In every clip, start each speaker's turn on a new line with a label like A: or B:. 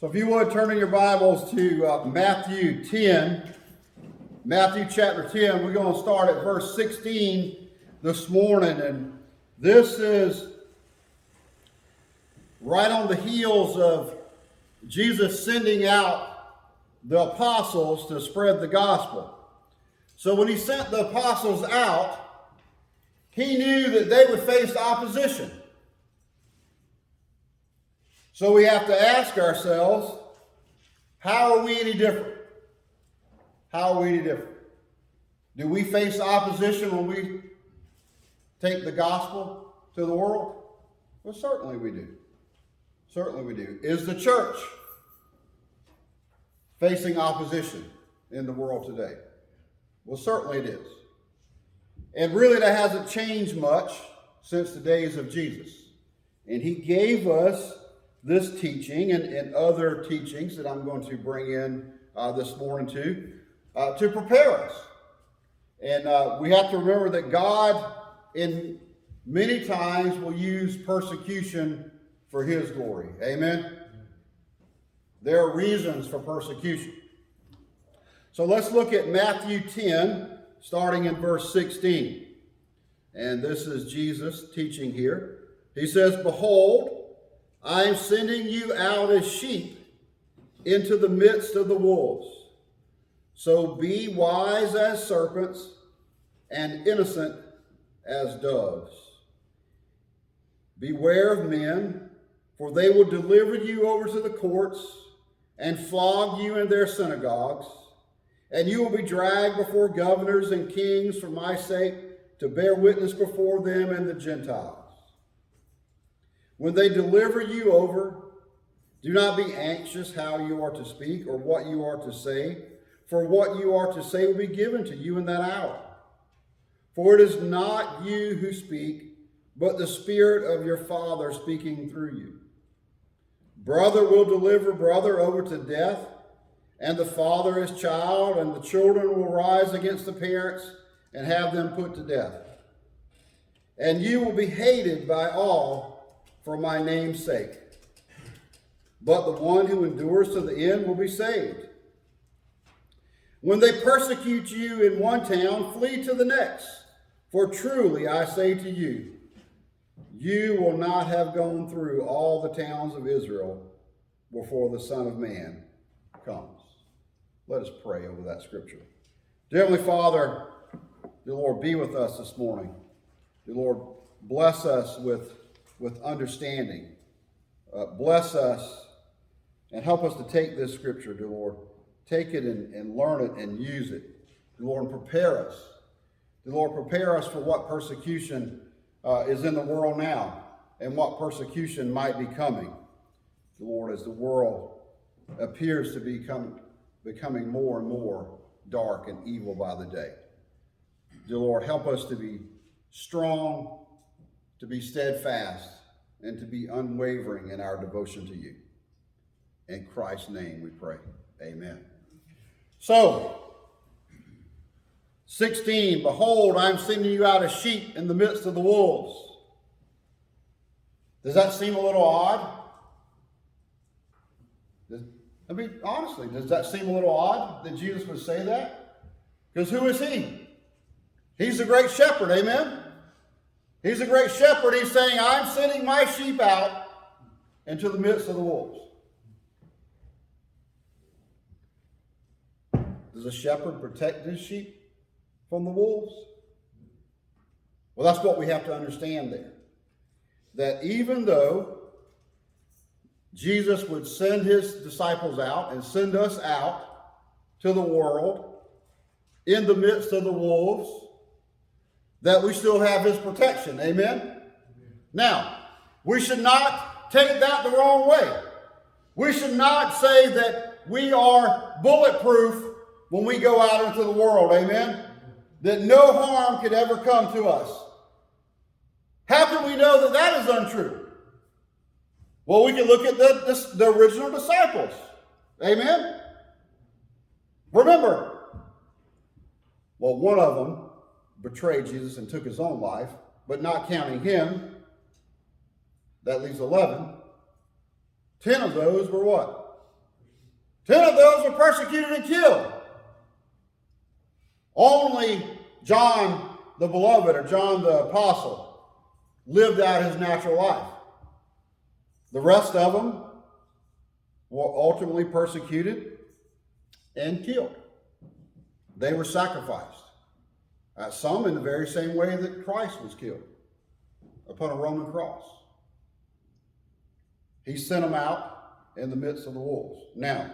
A: So if you would turn in your Bibles to Matthew 10, Matthew chapter 10, we're going to start at verse 16 this morning. And this is right on the heels of Jesus sending out the apostles to spread the gospel. So when he sent the apostles out, he knew that they would face opposition. So we have to ask ourselves, how are we any different? How are we any different? Do we face opposition when we take the gospel to the world? Well, certainly we do. Certainly we do. Is the church facing opposition in the world today? Well, certainly it is. And really that hasn't changed much since the days of Jesus. And he gave us this teaching and other teachings that I'm going to bring in this morning to prepare us. And we have to remember that God in many times will use persecution for his glory. Amen? There are reasons for persecution. So let's look at Matthew 10, starting in verse 16. And this is Jesus teaching here. He says, "Behold, I am sending you out as sheep into the midst of the wolves. So be wise as serpents and innocent as doves. Beware of men, for they will deliver you over to the courts and flog you in their synagogues, and you will be dragged before governors and kings for my sake to bear witness before them and the Gentiles. When they deliver you over, do not be anxious how you are to speak or what you are to say, for what you are to say will be given to you in that hour. For it is not you who speak, but the Spirit of your Father speaking through you. Brother will deliver brother over to death, and the father his child, and the children will rise against the parents and have them put to death. And you will be hated by all for my name's sake. But the one who endures to the end will be saved. When they persecute you in one town, flee to the next. For truly I say to you, you will not have gone through all the towns of Israel before the Son of Man comes." Let us pray over that scripture. Dear Heavenly Father, dear Lord, be with us this morning. Dear Lord, bless us with understanding. Bless us and help us to take this scripture, dear Lord. Take it and learn it and use it. Dear Lord, and prepare us. Dear Lord, prepare us for what persecution is in the world now and what persecution might be coming. Dear Lord, as the world appears to be becoming more and more dark and evil by the day. Dear Lord, help us to be strong, to be steadfast, and to be unwavering in our devotion to you. In Christ's name we pray. Amen. So, 16, "Behold, I am sending you out as sheep in the midst of the wolves." Does that seem a little odd? I mean, honestly, does that seem a little odd that Jesus would say that? Because who is he? He's the great shepherd, amen? He's a great shepherd. He's saying, I'm sending my sheep out into the midst of the wolves. Does a shepherd protect his sheep from the wolves? Well, that's what we have to understand there. That even though Jesus would send his disciples out and send us out to the world in the midst of the wolves, that we still have his protection. Amen? Now, we should not take that the wrong way. We should not say that we are bulletproof when we go out into the world. Amen? That no harm could ever come to us. How can we know that that is untrue? Well, we can look at the original disciples. Amen? Remember, well, one of them betrayed Jesus and took his own life, but not counting him, that leaves 11. 10 of those were what? 10 of those were persecuted and killed. Only John the Beloved, or John the Apostle, lived out his natural life. The rest of them were ultimately persecuted and killed. They were sacrificed. Some in the very same way that Christ was killed, upon a Roman cross. He sent them out in the midst of the wolves. Now,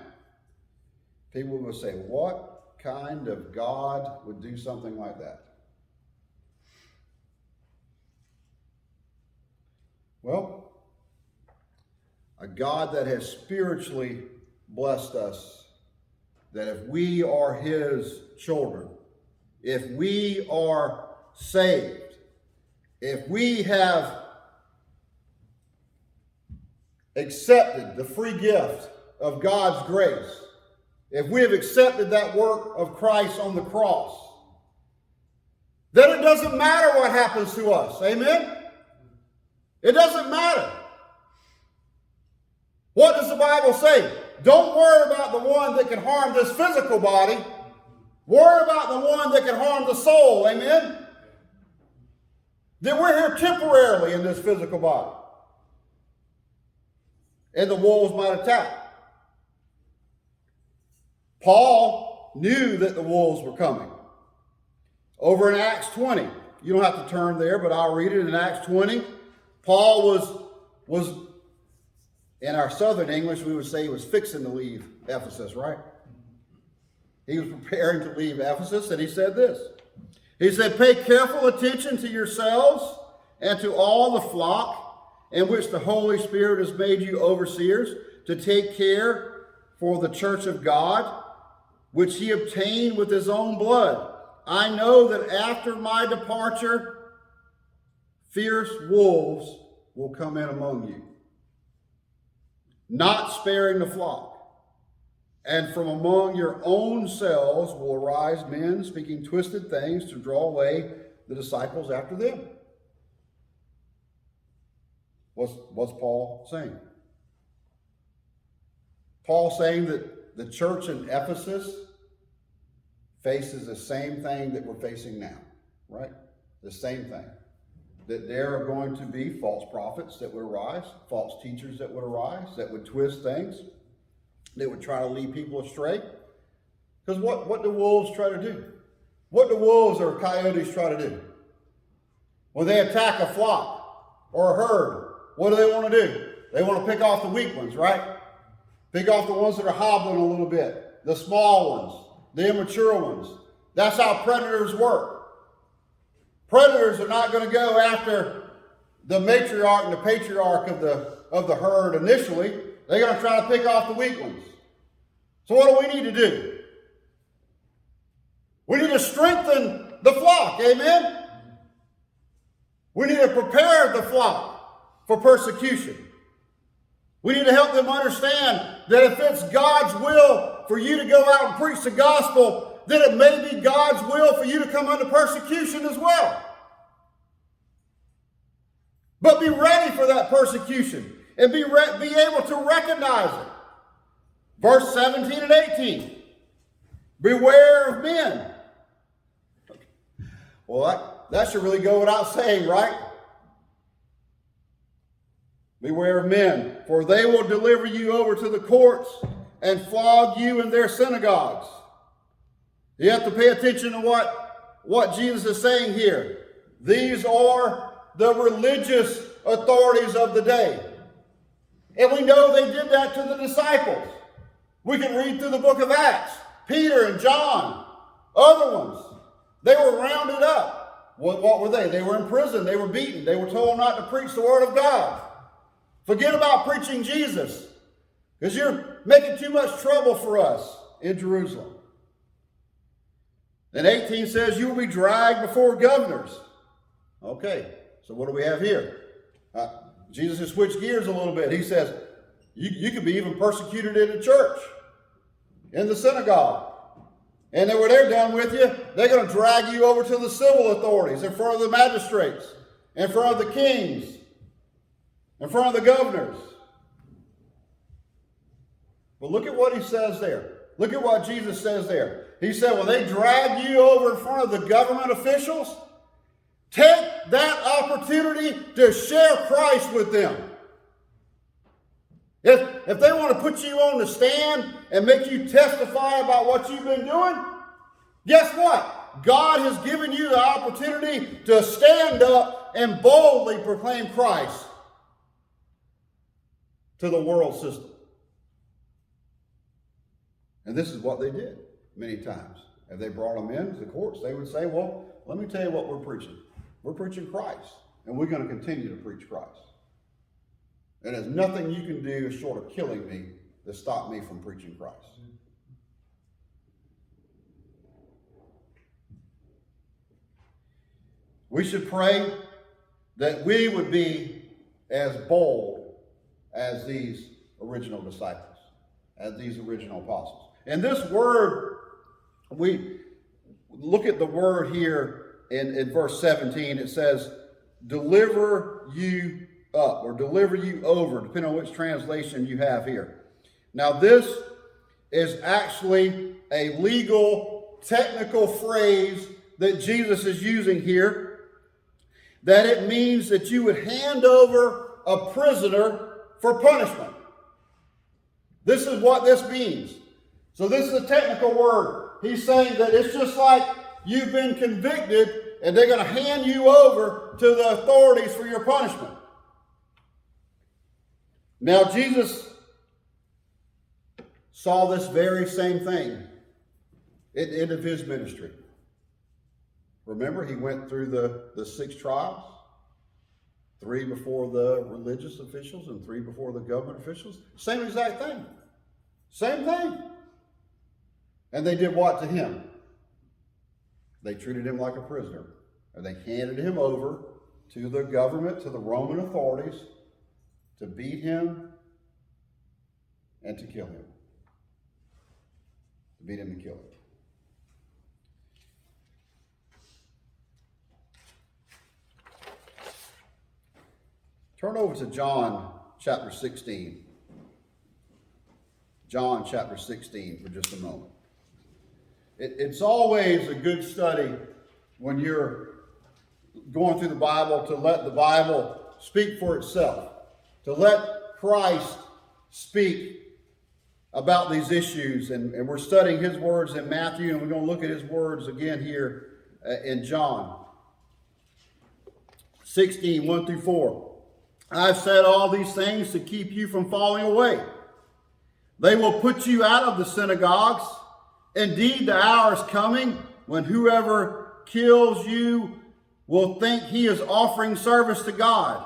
A: people will say, what kind of God would do something like that? Well, a God that has spiritually blessed us, that if we are his children, if we are saved, if we have accepted the free gift of God's grace, if we have accepted that work of Christ on the cross, then it doesn't matter what happens to us. Amen? It doesn't matter. What does the Bible say? Don't worry about the one that can harm this physical body. Worry about the one that can harm the soul. Amen? That we're here temporarily in this physical body. And the wolves might attack. Paul knew that the wolves were coming. Over in Acts 20, you don't have to turn there, but I'll read it in Acts 20. Paul was in our Southern English, we would say he was fixing to leave Ephesus, right? He was preparing to leave Ephesus, and he said this. He said, pay careful attention to yourselves and to all the flock in which the Holy Spirit has made you overseers, to take care for the church of God, which he obtained with his own blood. I know that after my departure, fierce wolves will come in among you, not sparing the flock. And from among your own selves will arise men speaking twisted things to draw away the disciples after them. What's Paul saying? Paul saying that the church in Ephesus faces the same thing that we're facing now, right? The same thing. That there are going to be false prophets that would arise, false teachers that would arise, that would twist things, that would try to lead people astray. Because what do wolves try to do? What do wolves or coyotes try to do? When they attack a flock or a herd, what do they want to do? They want to pick off the weak ones, right? Pick off the ones that are hobbling a little bit, the small ones, the immature ones. That's how predators work. Predators are not going to go after the matriarch and the patriarch of the herd initially. They're going to try to pick off the weak ones. So what do we need to do? We need to strengthen the flock, amen? We need to prepare the flock for persecution. We need to help them understand that if it's God's will for you to go out and preach the gospel, then it may be God's will for you to come under persecution as well. But be ready for that persecution and be able to recognize it. Verse 17 and 18. Beware of men. Well, that should really go without saying, right? Beware of men, for they will deliver you over to the courts and flog you in their synagogues. You have to pay attention to what Jesus is saying here. These are the religious authorities of the day. And we know they did that to the disciples. We can read through the book of Acts. Peter and John, other ones, they were rounded up. What were they? They were in prison. They were beaten. They were told not to preach the word of God. Forget about preaching Jesus, because you're making too much trouble for us in Jerusalem. Then 18 says, you will be dragged before governors. Okay, so what do we have here? Jesus has switched gears a little bit. He says, you could be even persecuted in the church, in the synagogue. And then when they're done with you, they're going to drag you over to the civil authorities, in front of the magistrates, in front of the kings, in front of the governors. But look at what he says there. Look at what Jesus says there. He said, when they drag you over in front of the government officials, take that opportunity to share Christ with them. If they want to put you on the stand and make you testify about what you've been doing, guess what? God has given you the opportunity to stand up and boldly proclaim Christ to the world system. And this is what they did many times. If they brought them into the courts, they would say, well, let me tell you what we're preaching. We're preaching Christ, and we're going to continue to preach Christ. And there's nothing you can do short of killing me to stop me from preaching Christ. We should pray that we would be as bold as these original disciples, as these original apostles. And this word, we look at the word here in verse 17. It says, deliver you up, or deliver you over, depending on which translation you have here. Now this is actually a legal, technical phrase that Jesus is using here, that it means that you would hand over a prisoner for punishment. This is what this means. So this is a technical word. He's saying that it's just like you've been convicted and they're going to hand you over to the authorities for your punishment. Now Jesus saw this very same thing at the end of his ministry. Remember, he went through the 6 trials, 3 before the religious officials and 3 before the government officials. Same exact thing. Same thing. And they did what to him? They treated him like a prisoner. And they handed him over to the government, to the Roman authorities, to beat him and to kill him. To beat him and kill him. Turn over to John chapter 16. John chapter 16 for just a moment. It's always a good study when you're going through the Bible to let the Bible speak for itself. To let Christ speak about these issues. And we're studying his words in Matthew, and we're going to look at his words again here in John 16, 1 through 4. I've said all these things to keep you from falling away. They will put you out of the synagogues. Indeed, the hour is coming when whoever kills you will think he is offering service to God.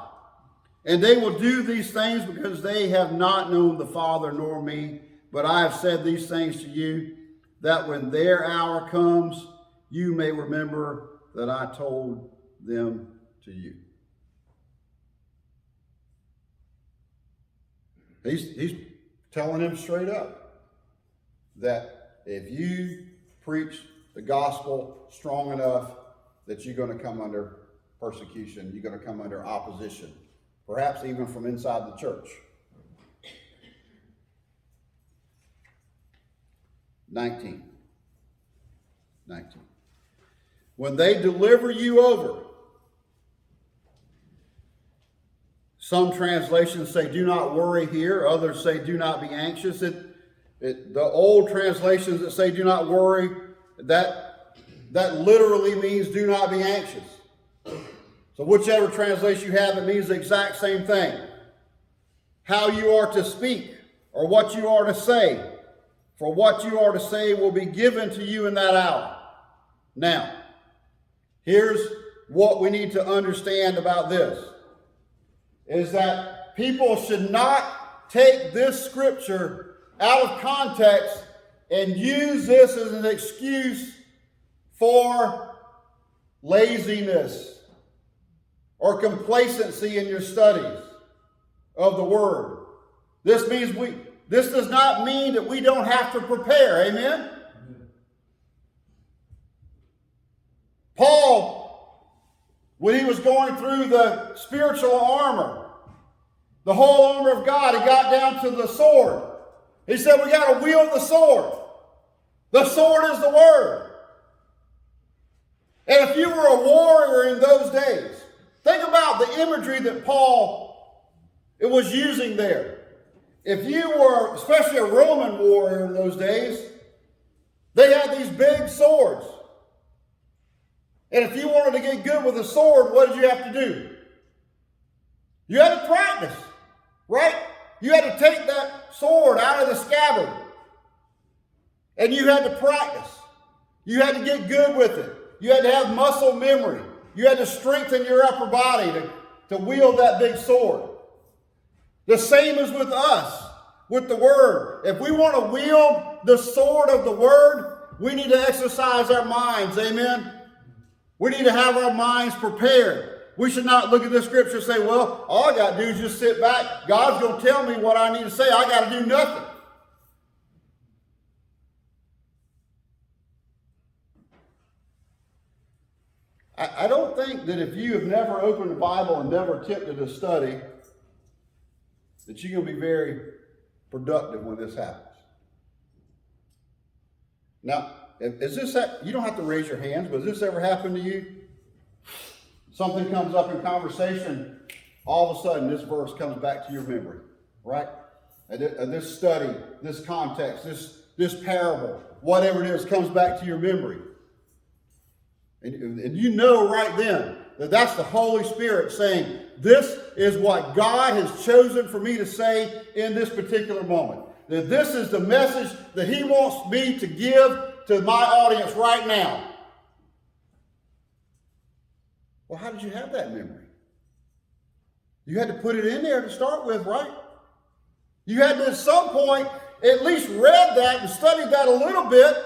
A: And they will do these things because they have not known the Father nor me. But I have said these things to you, that when their hour comes, you may remember that I told them to you. He's telling him straight up that if you preach the gospel strong enough, that you're going to come under persecution, you're going to come under opposition, perhaps even from inside the church. 19. When they deliver you over, some translations say, do not worry here. Others say, do not be anxious. The old translations that say, do not worry, that literally means do not be anxious. So whichever translation you have, it means the exact same thing. How you are to speak or what you are to say. For what you are to say will be given to you in that hour. Now, here's what we need to understand about this. Is that people should not take this scripture out of context and use this as an excuse for laziness or complacency in your studies of the Word. This does not mean that we don't have to prepare. Amen? Paul, when he was going through the spiritual armor, the whole armor of God, he got down to the sword. He said we got to wield the sword. The sword is the word. And if you were a warrior in those days, think about the imagery that Paul was using there. If you were, especially a Roman warrior in those days, they had these big swords. And if you wanted to get good with a sword, what did you have to do? You had to practice, right? You had to take that sword out of the scabbard. And you had to practice. You had to get good with it. You had to have muscle memory. You had to strengthen your upper body to wield that big sword. The same is with us, with the word. If we want to wield the sword of the word, we need to exercise our minds. Amen? We need to have our minds prepared. We should not look at this scripture and say, well, all I got to do is just sit back. God's going to tell me what I need to say. I got to do nothing. I don't think that if you have never opened the Bible and never attempted to study, that you're going to be very productive when this happens. Now, is this, you don't have to raise your hands, but has this ever happened to you? Something comes up in conversation, all of a sudden this verse comes back to your memory, right? And this study, this context, this parable, whatever it is, comes back to your memory. And you know right then that that's the Holy Spirit saying, this is what God has chosen for me to say in this particular moment. That this is the message that he wants me to give to my audience right now. Well, how did you have that memory? You had to put it in there to start with, right? You had to at some point at least read that and studied that a little bit,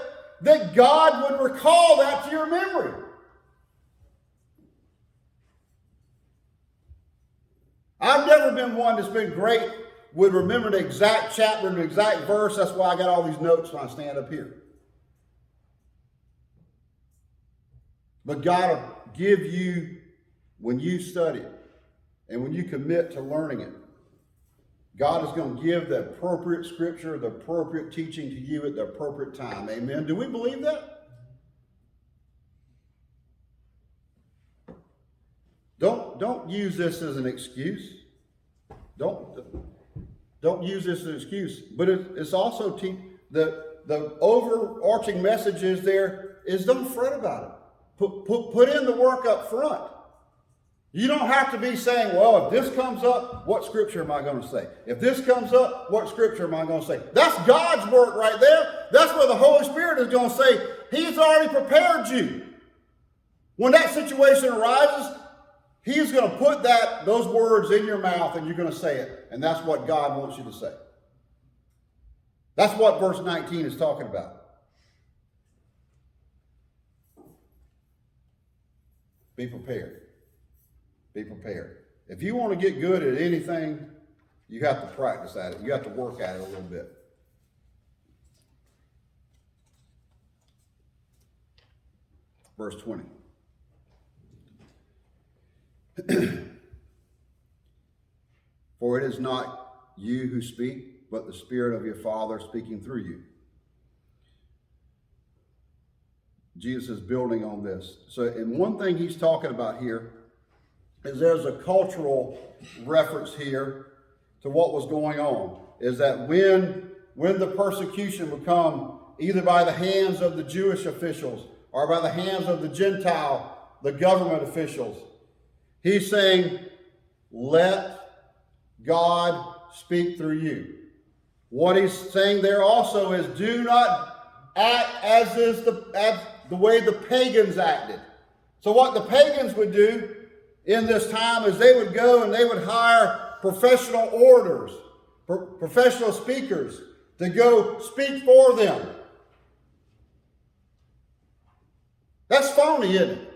A: that God would recall that to your memory. I've never been one that's been great, would remember the exact chapter and the exact verse. That's why I got all these notes when I stand up here. But God will give you, when you study it and when you commit to learning it, God is going to give the appropriate scripture, the appropriate teaching to you at the appropriate time. Amen. Do we believe that? Don't use this as an excuse. Don't use this as an excuse. But it's also the overarching message is there is don't fret about it. Put in the work up front. You don't have to be saying, well, if this comes up, what scripture am I going to say? If this comes up, what scripture am I going to say? That's God's work right there. That's where the Holy Spirit is going to say, he's already prepared you. When that situation arises, he's going to put those words in your mouth and you're going to say it. And that's what God wants you to say. That's what verse 19 is talking about. Be prepared. Be prepared. If you want to get good at anything, you have to practice at it. You have to work at it a little bit. Verse 20. For it is not you who speak, but the Spirit of your Father speaking through you. Jesus is building on this. So, and one thing he's talking about here is there's a cultural reference here to what was going on. Is that when the persecution would come either by the hands of the Jewish officials or by the hands of the Gentile, the government officials, he's saying, let God speak through you. What he's saying there also is do not act as the way the pagans acted. So what the pagans would do in this time is they would go and they would hire professional orators, professional speakers to go speak for them. That's phony, isn't it?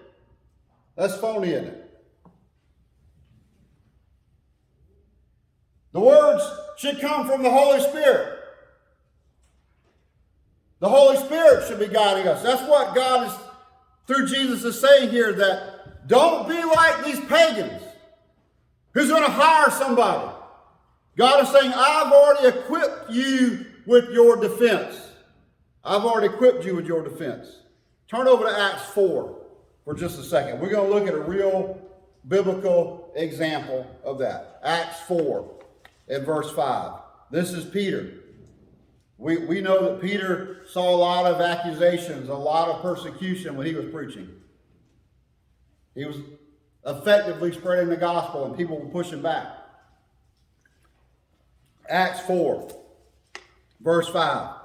A: That's phony, isn't it? The words should come from the Holy Spirit. The Holy Spirit should be guiding us. That's what God is, through Jesus, is saying here, that don't be like these pagans who's going to hire somebody. God is saying, I've already equipped you with your defense. I've already equipped you with your defense. Turn over to Acts 4 for just a second. We're going to look at a real biblical example of that. Acts 4 and verse 5. This is Peter. We know that Peter saw a lot of accusations, a lot of persecution when he was preaching. He was effectively spreading the gospel and people were pushing back. Acts 4, verse 5.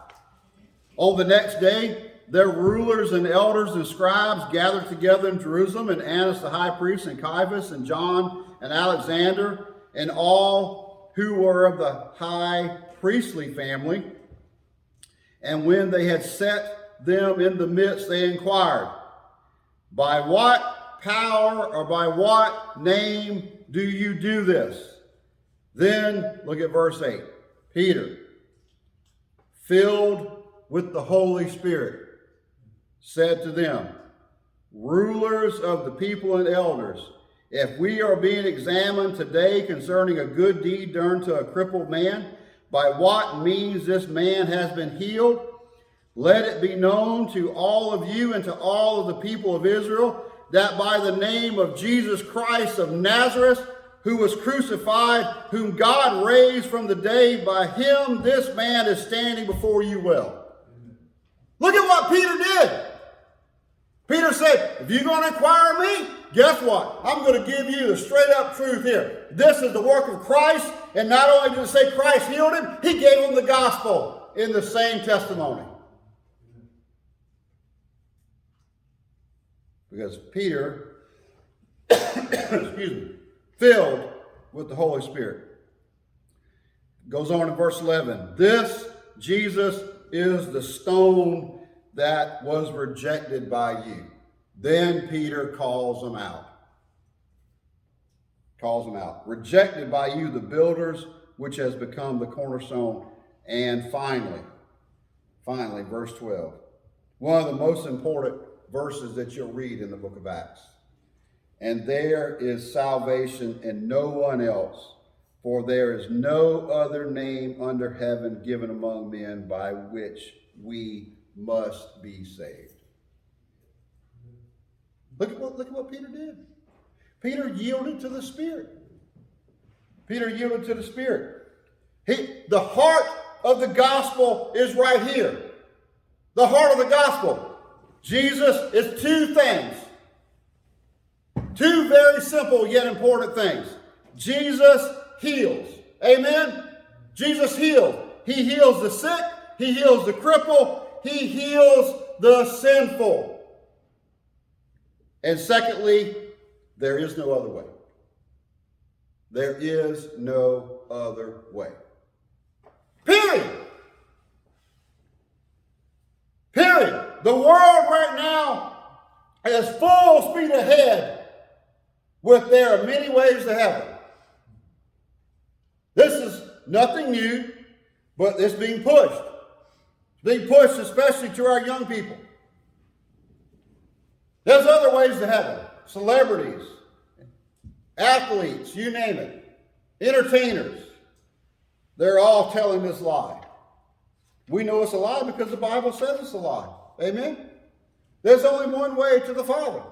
A: On the next day, their rulers and elders and scribes gathered together in Jerusalem, and Annas the high priest, and Caiaphas, and John, and Alexander, and all who were of the high priestly family. And when they had set them in the midst, they inquired, by what power or by what name do you do this? Then, look at verse 8. Peter, filled with the Holy Spirit, said to them, rulers of the people and elders, if we are being examined today concerning a good deed done to a crippled man, by what means this man has been healed, let it be known to all of you and to all of the people of Israel that by the name of Jesus Christ of Nazareth, who was crucified, whom God raised from the dead, by him this man is standing before you well. Look at what Peter did. Peter said, if you're going to inquire me, guess what? I'm going to give you the straight up truth here. This is the work of Christ, and not only did it say Christ healed him, he gave him the gospel in the same testimony. Because Peter, excuse me, filled with the Holy Spirit. Goes on in verse 11. This Jesus is the stone that was rejected by you. Then Peter calls them out. Calls them out. Rejected by you, the builders, which has become the cornerstone. And finally, verse 12. One of the most important verses that you'll read in the book of Acts. And there is salvation in no one else, for there is no other name under heaven given among men by which we must be saved. Look at what Peter did. Peter yielded to the Spirit. Peter yielded to the Spirit. The heart of the gospel is right here. The heart of the gospel. Jesus is two things. Two very simple yet important things. Jesus heals. Amen? Jesus heals. He heals the sick. He heals the cripple. He heals the sinful. And secondly, there is no other way. There is no other way. Period. Period. The world right now is full speed ahead with there are many ways to heaven. This is nothing new, but it's being pushed. It's being pushed especially to our young people. There's other ways to heaven. Celebrities, athletes, you name it, entertainers. They're all telling this lie. We know it's a lie because the Bible says it's a lie. Amen? There's only one way to the Father.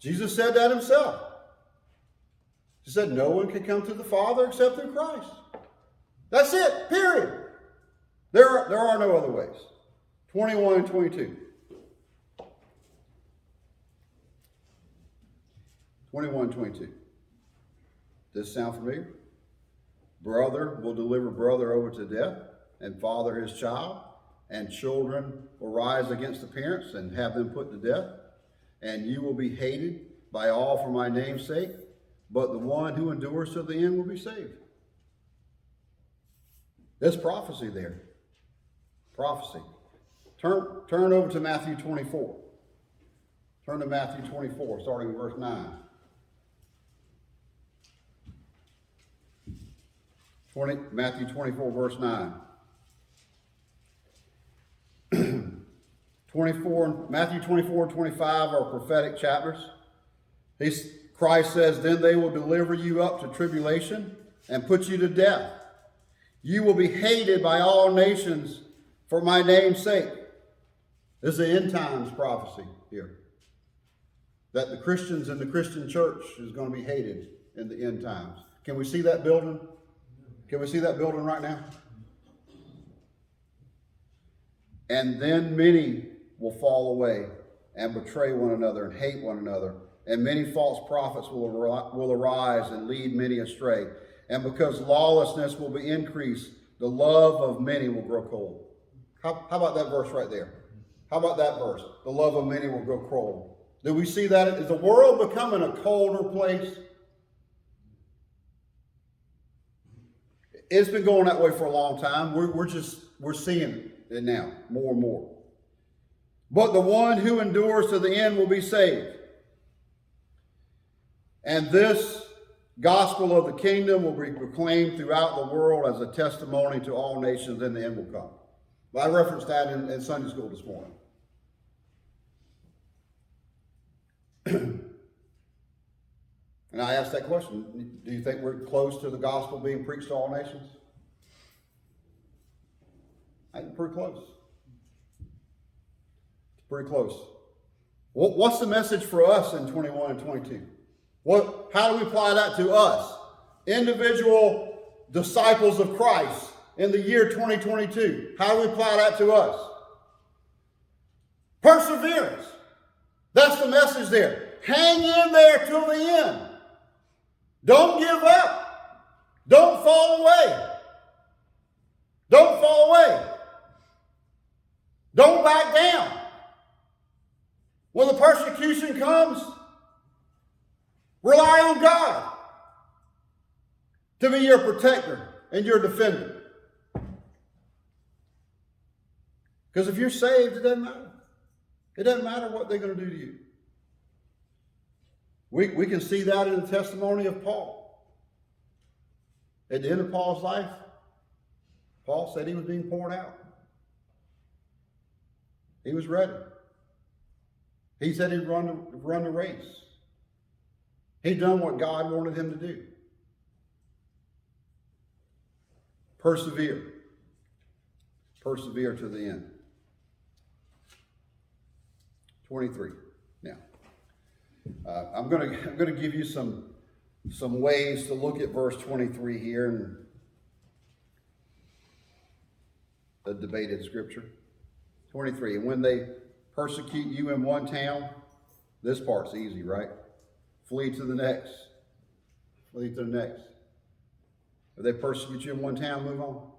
A: Jesus said that himself. He said no one can come to the Father except through Christ. That's it, period. There are no other ways. 21 and 22. 21 and 22. Does this sound familiar? Brother will deliver brother over to death, and father his child, and children will rise against the parents and have them put to death. And you will be hated by all for my name's sake, but the one who endures to the end will be saved. There's prophecy there. Prophecy. Turn over to Matthew 24. Turn to Matthew 24, starting in verse 9. 20, Matthew 24, verse 9. Matthew 24 and 25 are prophetic chapters. Christ says, then they will deliver you up to tribulation and put you to death. You will be hated by all nations for my name's sake. This is the end times prophecy here. That the Christians in the Christian church is going to be hated in the end times. Can we see that building? Can we see that building right now? And then many will fall away and betray one another and hate one another. And many false prophets will arise and lead many astray. And because lawlessness will be increased, the love of many will grow cold. How about that verse right there? How about that verse? The love of many will grow cold. Do we see that? Is the world becoming a colder place? It's been going that way for a long time. We're seeing it now more and more. But the one who endures to the end will be saved. And this gospel of the kingdom will be proclaimed throughout the world as a testimony to all nations, and the end will come. Well, I referenced that in Sunday school this morning. And I asked that question, do you think we're close to the gospel being preached to all nations? I think pretty close. Pretty close. What's the message for us in 21 and 22? How do we apply that to us? Individual disciples of Christ in the year 2022. How do we apply that to us? Perseverance. That's the message there. Hang in there till the end. Don't give up. Don't fall away. Don't fall away. Don't back down. When the persecution comes, rely on God to be your protector and your defender. Because if you're saved, it doesn't matter. It doesn't matter what they're going to do to you. We can see that in the testimony of Paul. At the end of Paul's life, Paul said he was being poured out. He was ready. He said he'd run the race. He'd done what God wanted him to do. Persevere. Persevere to the end. 23. Now, I'm going to give you some ways to look at verse 23 here in the debated scripture. 23. And when they persecute you in one town, this part's easy, right? Flee to the next. Flee to the next. If they persecute you in one town, move on.